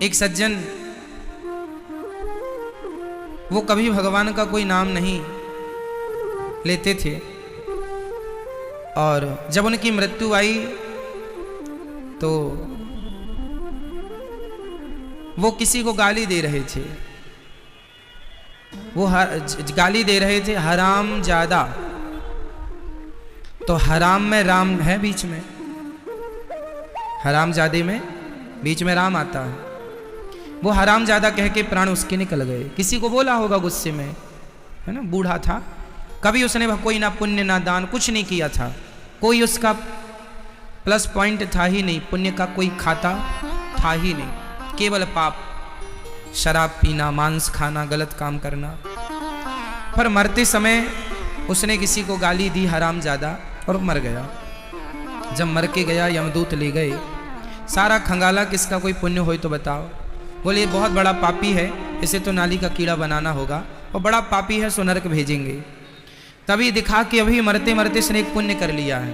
एक सज्जन, वो कभी भगवान का कोई नाम नहीं लेते थे, और जब उनकी मृत्यु आई तो वो किसी को गाली दे रहे थे। वो गाली दे रहे थे हराम ज्यादा। तो हराम में राम है बीच में, हराम जादे में बीच में राम आता है। वो हराम ज्यादा कह के प्राण उसके निकल गए। किसी को बोला होगा गुस्से में, है ना, बूढ़ा था, कभी उसने कोई ना पुण्य ना दान कुछ नहीं किया था, कोई उसका प्लस पॉइंट था ही नहीं, पुण्य का कोई खाता था ही नहीं, केवल पाप, शराब पीना, मांस खाना, गलत काम करना। पर मरते समय उसने किसी को गाली दी हराम ज्यादा और मर गया। जब मर के गया यमदूत ले गए, सारा खंगाला किसका कोई पुण्य हो तो बताओ। बोले ये बहुत बड़ा पापी है, इसे तो नाली का कीड़ा बनाना होगा, और बड़ा पापी है सो नरक भेजेंगे। तभी दिखा कि अभी मरते मरते इसने एक पुण्य कर लिया है।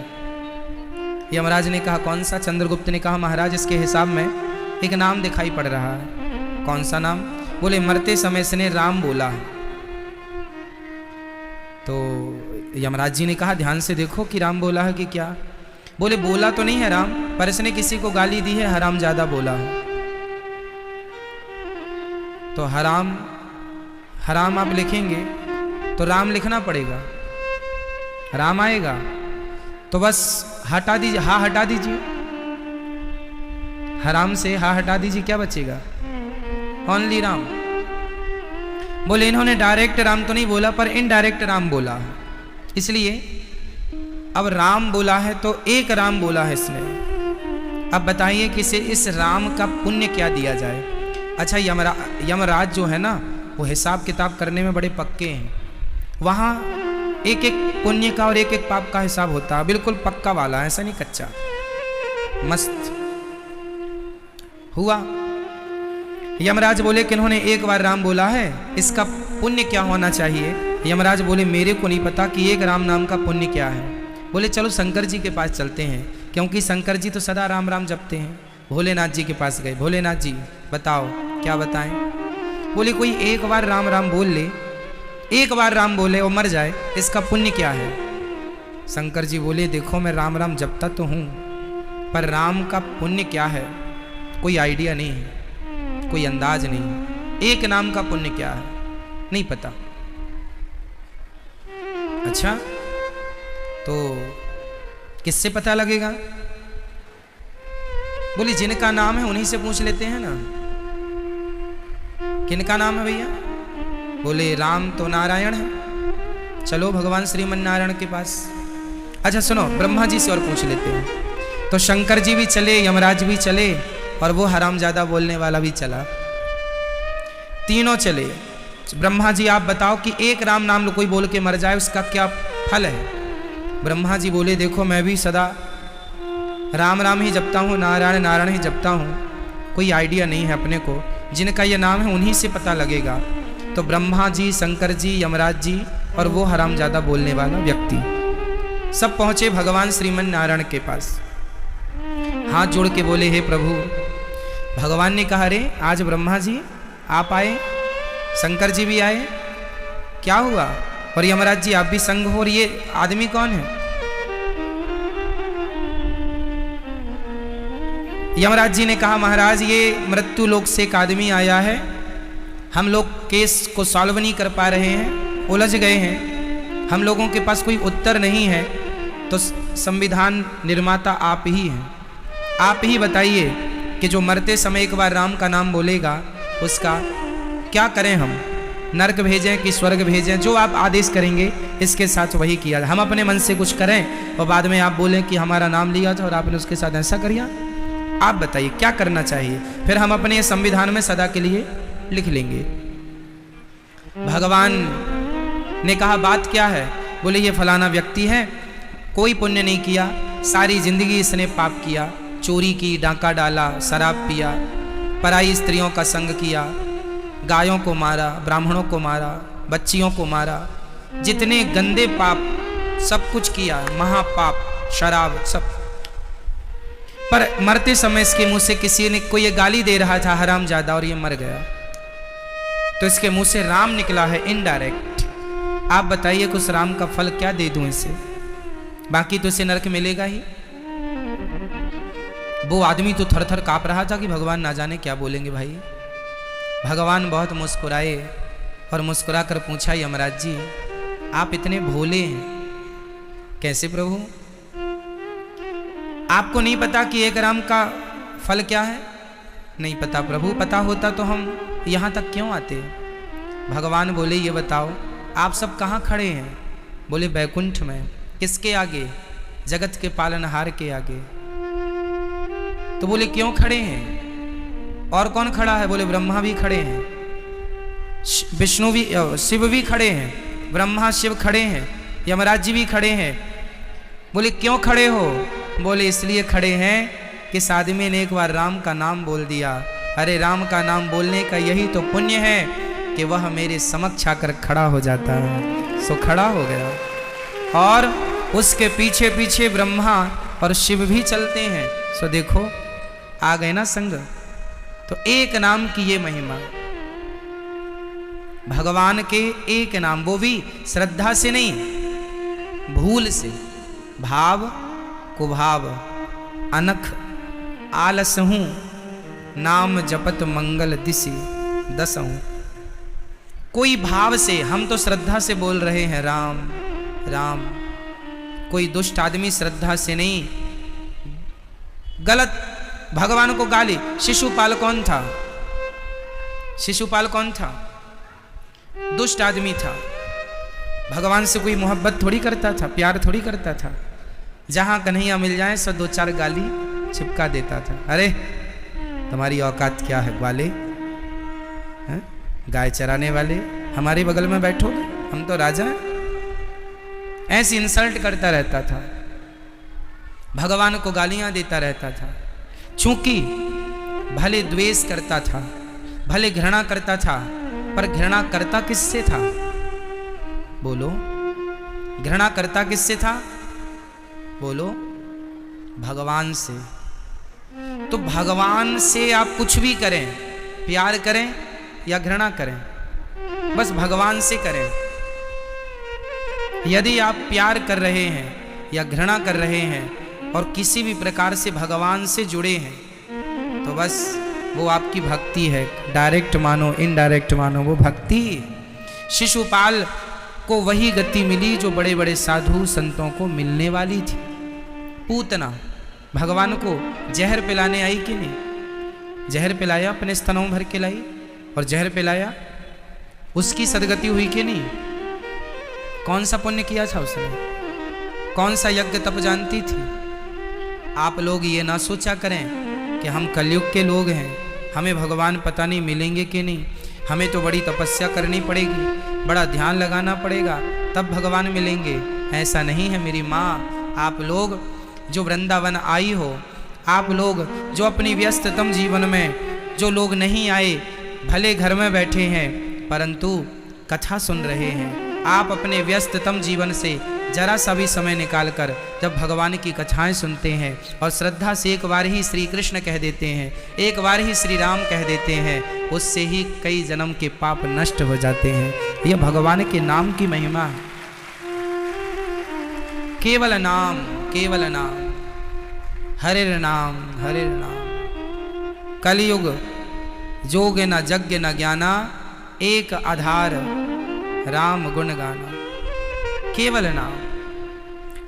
यमराज ने कहा कौन सा? चंद्रगुप्त ने कहा महाराज इसके हिसाब में एक नाम दिखाई पड़ रहा है। कौन सा नाम? बोले मरते समय इसने राम बोला है। तो यमराज जी ने कहा ध्यान से देखो कि राम बोला है कि क्या। बोले बोला तो नहीं है राम, पर इसने किसी को गाली दी है, हराम ज्यादा बोला है। तो हराम हराम आप लिखेंगे तो राम लिखना पड़ेगा, राम आएगा तो बस हटा दीजिए, हा हटा दीजिए, हराम से हा हटा दीजिए, क्या बचेगा? ओनली राम। बोले इन्होंने डायरेक्ट राम तो नहीं बोला, पर इनडायरेक्ट राम बोला, इसलिए अब राम बोला है तो एक राम बोला है इसने। अब बताइए कि इस राम का पुण्य क्या दिया जाए। अच्छा, यमराज जो है ना, वो हिसाब किताब करने में बड़े पक्के हैं। वहाँ एक एक पुण्य का और एक एक पाप का हिसाब होता है, बिल्कुल पक्का वाला, ऐसा नहीं कच्चा। मस्त हुआ। यमराज बोले कि इन्होंने एक बार राम बोला है, इसका पुण्य क्या होना चाहिए? यमराज बोले मेरे को नहीं पता कि एक राम नाम का पुण्य क्या है। बोले चलो शंकर जी के पास चलते हैं, क्योंकि शंकर जी तो सदा राम राम जपते हैं। भोलेनाथ जी के पास गए, भोलेनाथ जी बताओ क्या बताएं। बोले कोई एक बार राम राम बोल ले, एक बार राम बोले और मर जाए, इसका पुण्य क्या है? शंकर जी बोले देखो मैं राम राम जपता तो हूँ, पर राम का पुण्य क्या है कोई आइडिया नहीं है, कोई अंदाज नहीं। एक नाम का पुण्य क्या है नहीं पता। अच्छा, तो किससे पता लगेगा? बोले जिनका नाम है उन्हीं से पूछ लेते हैं ना। किनका नाम है भैया? बोले राम तो नारायण है, चलो भगवान श्रीमन नारायण के पास। अच्छा सुनो, ब्रह्मा जी से और पूछ लेते हैं। तो शंकर जी भी चले, यमराज भी चले, और वो हरामजादा बोलने वाला भी चला। तीनों चले। ब्रह्मा जी आप बताओ कि एक राम नाम कोई बोल के मर जाए उसका क्या फल है? ब्रह्मा जी बोले देखो मैं भी सदा राम राम ही जपता हूँ, नारायण नारायण ही जपता हूँ, कोई आइडिया नहीं है अपने को, जिनका ये नाम है उन्हीं से पता लगेगा। तो ब्रह्मा जी, शंकर जी, यमराज जी और वो हरामजादा बोलने वाला व्यक्ति सब पहुँचे भगवान श्रीमन नारायण के पास। हाथ जोड़ के बोले हे प्रभु। भगवान ने कहा अरे आज ब्रह्मा जी आप आए, शंकर जी भी आए, क्या हुआ? और यमराज जी आप भी संग हो, और ये आदमी कौन है? यमराज जी ने कहा महाराज ये मृत्यु लोक से एक आदमी आया है, हम लोग केस को सॉल्व नहीं कर पा रहे हैं, उलझ गए हैं, हम लोगों के पास कोई उत्तर नहीं है, तो संविधान निर्माता आप ही हैं, आप ही बताइए कि जो मरते समय एक बार राम का नाम बोलेगा उसका क्या करें हम? नरक भेजें कि स्वर्ग भेजें? जो आप आदेश करेंगे इसके साथ वही किया। हम अपने मन से कुछ करें और बाद में आप बोलें कि हमारा नाम लिया था और आपने उसके साथ ऐसा करिया। आप बताइए क्या करना चाहिए, फिर हम अपने संविधान में सदा के लिए लिख लेंगे। भगवान ने कहा बात क्या है? बोले ये फलाना व्यक्ति है, कोई पुण्य नहीं किया, सारी जिंदगी इसने पाप किया, चोरी की, डाका डाला, शराब पिया, पराई स्त्रियों का संग किया, गायों को मारा, ब्राह्मणों को मारा, बच्चियों को मारा, जितने गंदे पाप सब कुछ किया, महापाप, शराब सब। पर मरते समय इसके मुंह से किसी ने कोई ये गाली दे रहा था हरामजादा और ये मर गया, तो इसके मुंह से राम निकला है इनडायरेक्ट। आप बताइए कुछ राम का फल क्या दे दूं इसे, बाकी तो इसे नरक मिलेगा ही। वो आदमी तो थर थर कांप रहा था कि भगवान ना जाने क्या बोलेंगे भाई। भगवान बहुत मुस्कुराए और मुस्कुरा कर पूछा, यमराज जी आप इतने भोले हैं कैसे प्रभु? आपको नहीं पता कि एक राम का फल क्या है? नहीं पता प्रभु, पता होता तो हम यहाँ तक क्यों आते? भगवान बोले ये बताओ आप सब कहाँ खड़े हैं? बोले बैकुंठ में। किसके आगे? जगत के पालनहार के आगे। तो बोले क्यों खड़े हैं? और कौन खड़ा है? बोले ब्रह्मा भी खड़े हैं, विष्णु भी, शिव भी खड़े हैं, ब्रह्मा शिव खड़े हैं, यमराज जी भी खड़े हैं। बोले क्यों खड़े हो? बोले इसलिए खड़े हैं कि इस आदमी ने एक बार राम का नाम बोल दिया। अरे राम का नाम बोलने का यही तो पुण्य है कि वह मेरे समक्ष आकर खड़ा हो जाता है। सो खड़ा हो गया और उसके पीछे पीछे ब्रह्मा और शिव भी चलते हैं। सो देखो आ गए ना संग। तो एक नाम की ये महिमा, भगवान के एक नाम, वो भी श्रद्धा से नहीं, भूल से, भाव कुभाव अनख आलस हूँ, नाम जपत मंगल दिशि दसहूँ। कोई भाव से, हम तो श्रद्धा से बोल रहे हैं राम राम। कोई दुष्ट आदमी श्रद्धा से नहीं, गलत भगवान को गाली। शिशुपाल कौन था? शिशुपाल कौन था? दुष्ट आदमी था। भगवान से कोई मोहब्बत थोड़ी करता था, प्यार थोड़ी करता था। जहां कन्हैया मिल जाए सो दो चार गाली चिपका देता था। अरे तुम्हारी औकात क्या है ग्वाले, गाय चराने वाले, हमारे बगल में बैठोगे, हम तो राजा हैं। ऐसी इंसल्ट करता रहता था, भगवान को गालियां देता रहता था। चूंकि भले द्वेष करता था, भले घृणा करता था, पर घृणा करता किससे था? बोलो, घृणा करता किससे था? बोलो, भगवान से। तो भगवान से आप कुछ भी करें, प्यार करें या घृणा करें, बस भगवान से करें। यदि आप प्यार कर रहे हैं या घृणा कर रहे हैं और किसी भी प्रकार से भगवान से जुड़े हैं, तो बस वो आपकी भक्ति है। डायरेक्ट मानो इनडायरेक्ट मानो, वो भक्ति। शिशुपाल को वही गति मिली जो बड़े बड़े साधु संतों को मिलने वाली थी। पूतना भगवान को जहर पिलाने आई कि नहीं? जहर पिलाया, अपने स्तनों भर के लाई और जहर पिलाया, उसकी सदगति हुई कि नहीं? कौन सा पुण्य किया था उसने? कौन सा यज्ञ तप जानती थी? आप लोग ये ना सोचा करें कि हम कलयुग के लोग हैं, हमें भगवान पता नहीं मिलेंगे कि नहीं, हमें तो बड़ी तपस्या करनी पड़ेगी, बड़ा ध्यान लगाना पड़ेगा, तब भगवान मिलेंगे। ऐसा नहीं है मेरी माँ। आप लोग जो वृंदावन आई हो, आप लोग जो अपनी व्यस्ततम जीवन में जो लोग नहीं आए, भले घर में बैठे हैं परंतु कथा सुन रहे हैं, आप अपने व्यस्ततम जीवन से जरा सा भी समय निकालकर जब भगवान की कथाएं सुनते हैं और श्रद्धा से एक बार ही श्री कृष्ण कह देते हैं, एक बार ही श्री राम कह देते हैं, उससे ही कई जन्म के पाप नष्ट हो जाते हैं। यह भगवान के नाम की महिमा है। केवल नाम, केवल नाम, हरे नाम, हरे नाम। कलयुग जोग न यज्ञ न ज्ञाना, एक आधार राम गुण गाना। केवल नाम,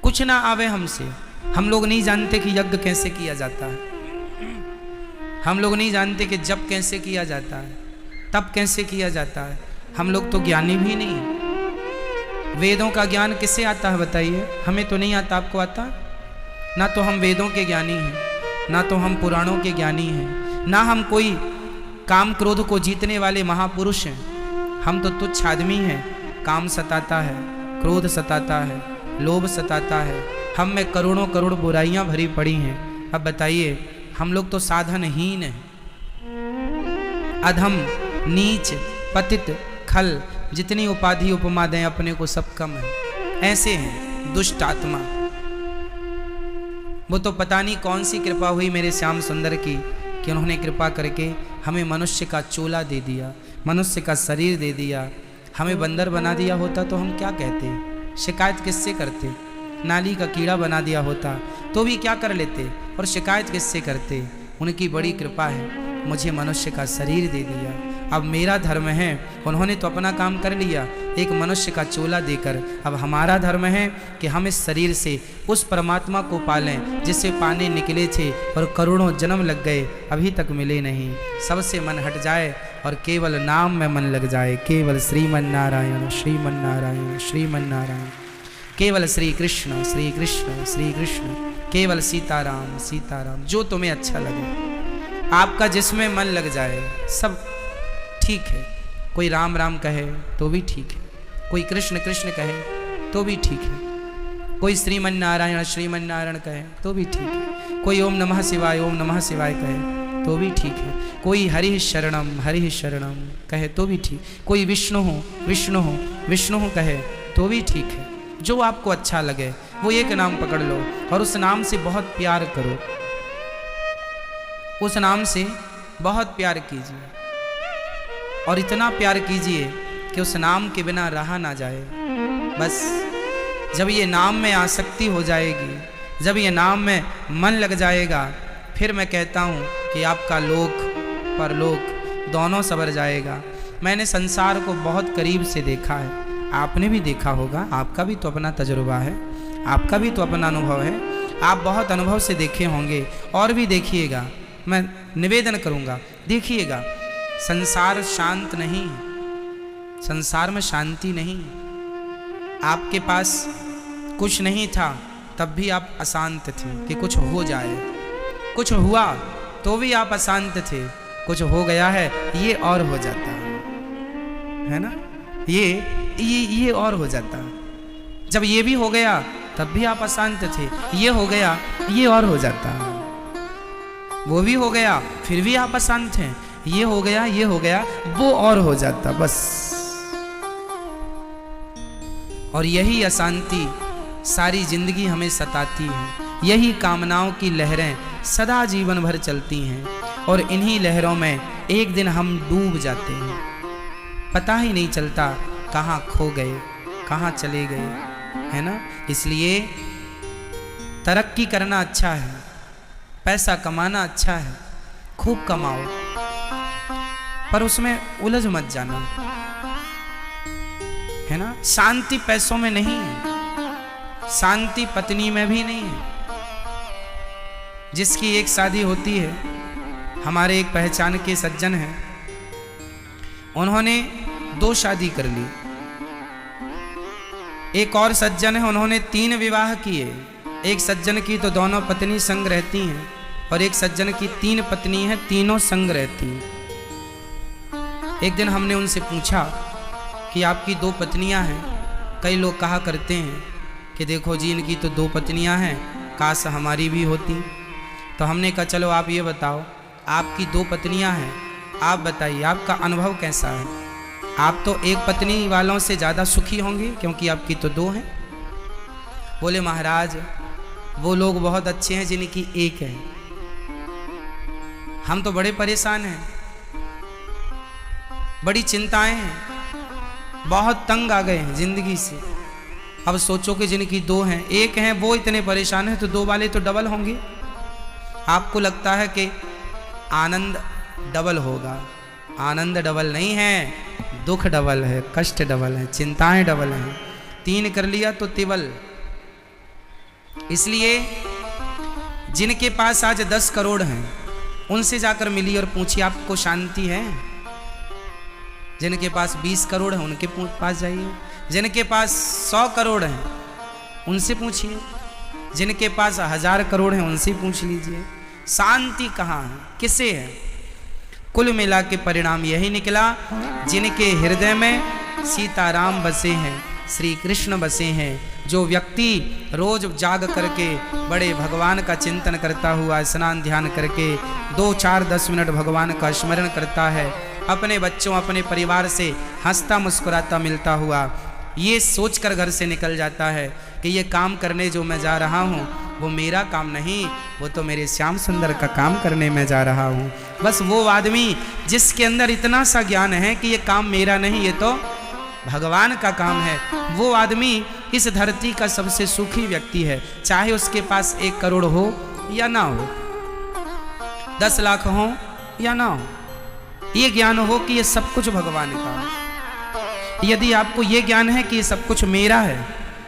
कुछ ना आवे हमसे। हम लोग नहीं जानते कि यज्ञ कैसे किया जाता है, हम लोग नहीं जानते कि जप कैसे किया जाता है, तप कैसे किया जाता है। हम लोग तो ज्ञानी भी नहीं। वेदों का ज्ञान किसे आता है बताइए? हमें तो नहीं आता। आपको आता? ना तो हम वेदों के ज्ञानी हैं, ना तो हम पुराणों के ज्ञानी हैं, ना हम कोई काम क्रोध को जीतने वाले महापुरुष हैं। हम तो तुच्छ आदमी हैं। काम सताता है, क्रोध सताता है, लोभ सताता है, हम में करोड़ों करोड़ बुराइयां भरी पड़ी हैं। अब बताइए, हम लोग तो साधनहीन हैं, अधम, नीच, पतित, खल, जितनी उपाधि उपमा दें अपने को सब कम है। ऐसे हैं दुष्ट आत्मा। वो तो पता नहीं कौन सी कृपा हुई मेरे श्याम सुंदर की कि उन्होंने कृपा करके हमें मनुष्य का चोला दे दिया, मनुष्य का शरीर दे दिया। हमें बंदर बना दिया होता तो हम क्या कहते, शिकायत किससे करते? नाली का कीड़ा बना दिया होता तो भी क्या कर लेते, और शिकायत किससे करते? उनकी बड़ी कृपा है, मुझे मनुष्य का शरीर दे दिया। अब मेरा धर्म है, उन्होंने तो अपना काम कर लिया एक मनुष्य का चोला देकर। अब हमारा धर्म है कि हम इस शरीर से उस परमात्मा को पालें जिससे पाने निकले थे और करोड़ों जन्म लग गए, अभी तक मिले नहीं। सबसे मन हट जाए और केवल नाम में मन लग जाए। केवल श्रीमन नारायण श्रीमन नारायण श्रीमन नारायण, केवल श्री कृष्ण श्री कृष्ण श्री कृष्ण, केवल सीताराम सीताराम। जो तुम्हें अच्छा लगे, आपका जिसमें मन लग जाए सब ठीक है। कोई राम राम कहे तो भी ठीक है, कोई कृष्ण कृष्ण कहे तो भी ठीक है, कोई श्रीमन नारायण कहे तो भी ठीक है, कोई ओम नमः शिवाय कहे तो भी ठीक है, कोई हरि शरणम कहे तो भी ठीक, कोई विष्णु कहे तो भी ठीक है। जो आपको अच्छा लगे वो एक नाम पकड़ लो और उस नाम से बहुत प्यार करो, उस नाम से बहुत प्यार कीजिए और इतना प्यार कीजिए कि उस नाम के बिना रहा ना जाए। बस जब ये नाम में आसक्ति हो जाएगी, जब ये नाम में मन लग जाएगा, फिर मैं कहता हूँ कि आपका लोक परलोक दोनों संवर जाएगा। मैंने संसार को बहुत करीब से देखा है, आपने भी देखा होगा, आपका भी तो अपना तजुर्बा है, आपका भी तो अपना अनुभव है, आप बहुत अनुभव से देखे होंगे और भी देखिएगा। मैं निवेदन करूँगा, देखिएगा संसार शांत नहीं है, संसार में शांति नहीं है। आपके पास कुछ नहीं था तब भी आप अशांत थे कि कुछ हो जाए, कुछ हुआ तो भी आप अशांत थे, कुछ हो गया है ये और हो जाता है ना, ये और हो जाता। जब ये भी हो गया तब भी आप अशांत थे, ये हो गया ये और हो जाता, वो भी हो गया फिर भी आप अशांत हैं, ये हो गया वो और हो जाता बस। और यही अशांति सारी जिंदगी हमें सताती है, यही कामनाओं की लहरें सदा जीवन भर चलती हैं और इन्हीं लहरों में एक दिन हम डूब जाते हैं, पता ही नहीं चलता कहाँ खो गए कहाँ चले गए, है ना। इसलिए तरक्की करना अच्छा है, पैसा कमाना अच्छा है, खूब कमाओ, पर उसमें उलझ मत जाना, है ना। शांति पैसों में नहीं है, शांति पत्नी में भी नहीं है। जिसकी एक शादी होती है, हमारे एक पहचान के सज्जन हैं, उन्होंने 2 शादी कर ली। एक और सज्जन है, उन्होंने 3 विवाह किए। एक सज्जन की तो दोनों पत्नी संग रहती हैं और एक सज्जन की 3 पत्नी हैं, तीनों संग रहती हैं। एक दिन हमने उनसे पूछा कि आपकी 2 पत्नियां हैं, कई लोग कहा करते हैं कि देखो जी इनकी तो 2 पत्नियां हैं, काश हमारी भी होती। तो हमने कहा चलो आप ये बताओ, आपकी 2 पत्नियां हैं, आप बताइए आपका अनुभव कैसा है। आप तो एक पत्नी वालों से ज़्यादा सुखी होंगे क्योंकि आपकी तो 2 हैं। बोले महाराज वो लोग बहुत अच्छे हैं जिनकी 1 है, हम तो बड़े परेशान हैं, बड़ी चिंताएं हैं, बहुत तंग आ गए हैं जिंदगी से। अब सोचो कि जिनकी 2 हैं, 1 हैं वो इतने परेशान हैं तो 2 वाले तो डबल होंगे। आपको लगता है कि आनंद डबल होगा, आनंद डबल नहीं है, दुख डबल है, कष्ट डबल है, चिंताएं डबल हैं। 3 कर लिया तो तिबल। इसलिए जिनके पास आज 10 करोड़ हैं उनसे जाकर मिलिए और पूछिए आपको शांति है। जिनके पास 20 करोड़ है उनके पास जाइए, जिनके पास 100 करोड़ हैं उनसे पूछिए, जिनके पास 1000 करोड़ हैं उनसे पूछ लीजिए शांति कहाँ है, किसे है। कुल मिला के परिणाम यही निकला, जिनके हृदय में सीताराम बसे हैं, श्री कृष्ण बसे हैं। जो व्यक्ति रोज जाग करके बड़े भगवान का चिंतन करता हुआ स्नान ध्यान करके 2, 4, 10 मिनट भगवान का स्मरण करता है, अपने बच्चों अपने परिवार से हंसता मुस्कुराता मिलता हुआ ये सोचकर घर से निकल जाता है कि ये काम करने जो मैं जा रहा हूँ वो मेरा काम नहीं, वो तो मेरे श्याम सुंदर का काम करने में जा रहा हूँ। बस वो आदमी जिसके अंदर इतना सा ज्ञान है कि ये काम मेरा नहीं, ये तो भगवान का काम है, वो आदमी इस धरती का सबसे सुखी व्यक्ति है। चाहे उसके पास 1 करोड़ हो या ना हो, 10 लाख हो या ना हो, ये ज्ञान हो कि ये सब कुछ भगवान का है। यदि आपको ये ज्ञान है कि ये सब कुछ मेरा है,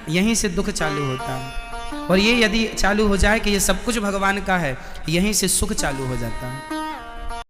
यहीं से दुख चालू होता है। और ये यदि चालू हो जाए कि ये सब कुछ भगवान का है, यहीं से सुख चालू हो जाता है।